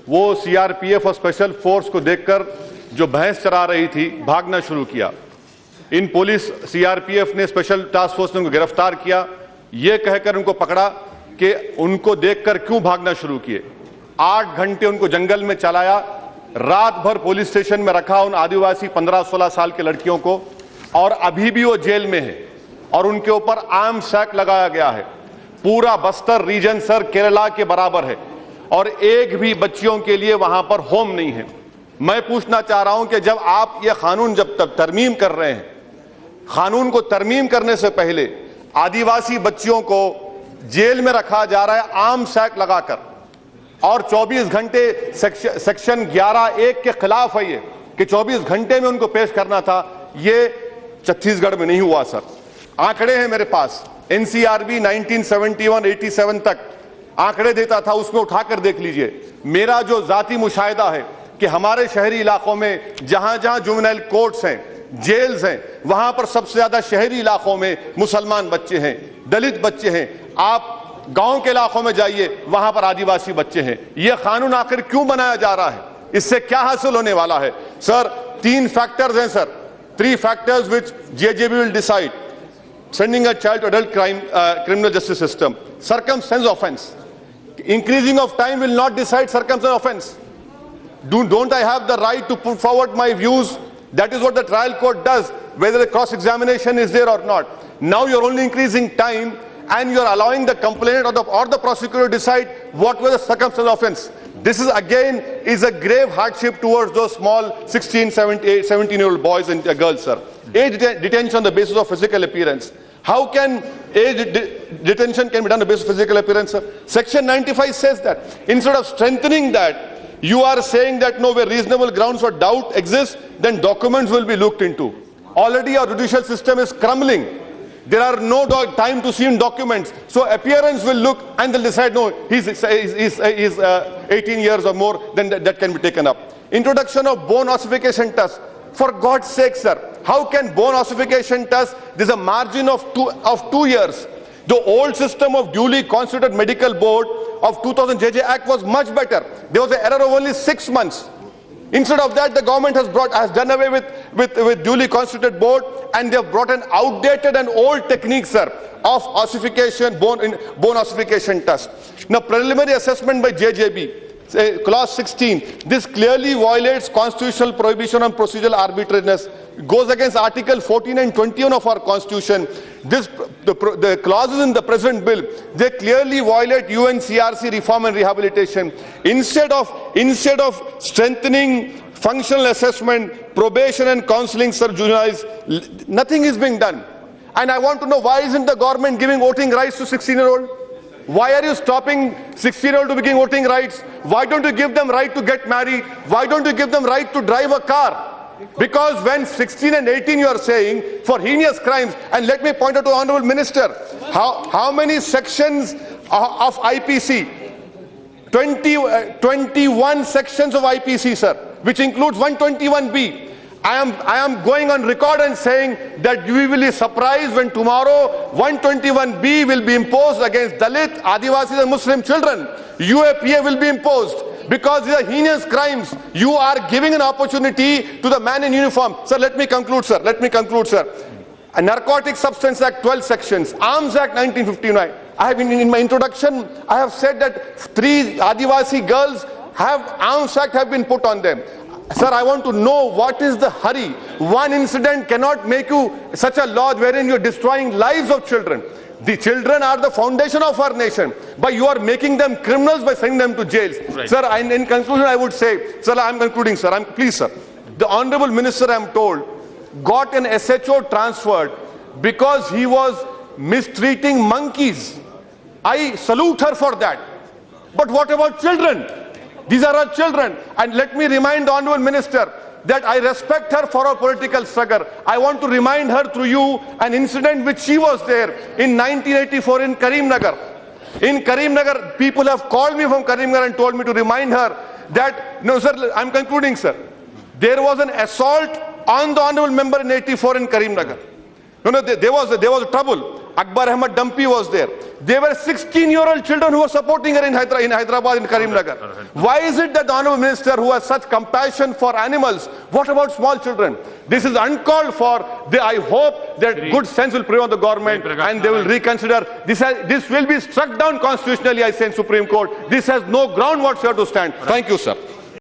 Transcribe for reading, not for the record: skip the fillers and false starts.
वो सीआरपीएफ और special force को देखकर जो भैंस चरा रही थी, भागना शुरू किया। इन पुलिस सीआरपीएफ ने, स्पेशल टास्क फोर्स ने उनको गिरफ्तार किया, ये कहकर उनको पकड़ा कि उनको देखकर क्यों भागना शुरू किए। 8 घंटे उनको जंगल में चलाया, रात भर पुलिस स्टेशन में रखा उन आदिवासी 15-16 साल के लड़कियों को, और अभी भी वो जेल में है और उनके ऊपर आर्म्स एक्ट लगाया गया है। पूरा बस्तर रीजन सर केरला के बराबर है और एक भी बच्चियों के लिए वहां पर होम नहीं है। मैं पूछना चाह रहा हूं कि जब आप ये कानून जब तक तरमीम कर रहे हैं, कानून को तरमीम करने से पहले आदिवासी बच्चियों को जेल में रखा जा रहा है आर्म्स एक्ट लगाकर, और 24 घंटे सेक्शन 11(1) के खिलाफ है ये कि 24 घंटे में उनको पेश करना था। ये छत्तीसगढ़ में नहीं हुआ सर। आंकड़े हैं मेरे पास, एनसीआरबी 1971-87 तक आंकड़े देता था, उसमें उठाकर देख लीजिए। मेरा जो जाती मुशाहिदा है कि हमारे शहरी इलाकों में जहां जहां जुवेनाइल कोर्ट्स हैं, जेल्स हैं, वहां पर सबसे ज्यादा शहरी इलाकों में मुसलमान बच्चे हैं, दलित बच्चे हैं। आप गांव के इलाकों में जाइए, वहां पर आदिवासी बच्चे हैं। यह कानून आखिर क्यों बनाया जा रहा है? इससे क्या हासिल होने वाला है? सर 3 फैक्टर्स हैं sir, 3 factors which JJB will decide sending a child to adult criminal justice system. Circumstance offense. Increasing of time will not decide circumstance offense. Don't I have the right to put forward my views? That is what the trial court does, whether the cross-examination is there or not. Now you're only increasing time and you're allowing the complainant or the prosecutor to decide what was the circumstance offense. This is again is a grave hardship towards those small 16, 17-year-old boys and girls, sir. Age detention on the basis of physical appearance. How can age detention can be done on the basis of physical appearance, sir? Section 95 says that. Instead of strengthening that, you are saying that no, where reasonable grounds for doubt exist, then documents will be looked into. Already our judicial system is crumbling. There are no time to see in documents. So appearance will look and they'll decide, no, he's 18 years or more, then that can be taken up. Introduction of bone ossification test. For God's sake, sir, how can bone ossification test? There's a margin of 2 years. The old system of duly constituted medical board of 2000 JJ Act was much better. There was an error of only 6 months. Instead of that, the government has done away with duly constituted board, and they have brought an outdated and old technique, sir, of ossification, bone ossification test. Now, preliminary assessment by JJB, clause 16, this clearly violates constitutional prohibition on procedural arbitrariness. It goes against Article 14 and 21 of our Constitution. The clauses in the present bill, they clearly violate UNCRC reform and rehabilitation. Instead of strengthening functional assessment, probation and counseling, sir, juveniles, nothing is being done. And I want to know, why isn't the government giving voting rights to 16-year-old? Why are you stopping 16-year-old to be giving voting rights? Why don't you give them right to get married? Why don't you give them right to drive a car? Because when 16 and 18 you are saying for heinous crimes, and let me point out to the Honorable Minister, how many sections of IPC? 21 sections of IPC, sir, which includes 121B. I am going on record and saying that we will be surprised when tomorrow 121B will be imposed against Dalit, Adivasis and Muslim children. UAPA will be imposed because these are heinous crimes. You are giving an opportunity to the man in uniform. Sir, let me conclude, sir. A Narcotic Substance Act, 12 sections. Arms Act, 1959. I have in my introduction, I have said that 3 Adivasi girls Arms Act have been put on them. Sir, I want to know, what is the hurry? One incident cannot make you such a law wherein you're destroying lives of children. The children are the foundation of our nation, but you are making them criminals by sending them to jails. Right. Sir, in conclusion, I would say, sir, I'm concluding, sir. Please, sir. The Honorable Minister, I'm told, got an SHO transferred because he was mistreating monkeys. I salute her for that. But what about children? These are our children. And let me remind the Honorable Minister that I respect her for her political struggle. I want to remind her through you an incident which she was there in 1984 in Karimnagar. In Karimnagar, people have called me from Karimnagar and told me to remind her that, no sir, I'm concluding, sir. There was an assault on the Honorable Member in 84 in Karimnagar. No, there was a trouble. Akbar Ahmed Dumpy was there. There were 16-year-old children who were supporting her in Hyderabad, in Karimnagar. Why is it that the Honorable Minister, who has such compassion for animals, what about small children? This is uncalled for. I hope that good sense will prevail on the government and they will reconsider. This will be struck down constitutionally, I say, in Supreme Court. This has no ground whatsoever to stand. Thank you, sir.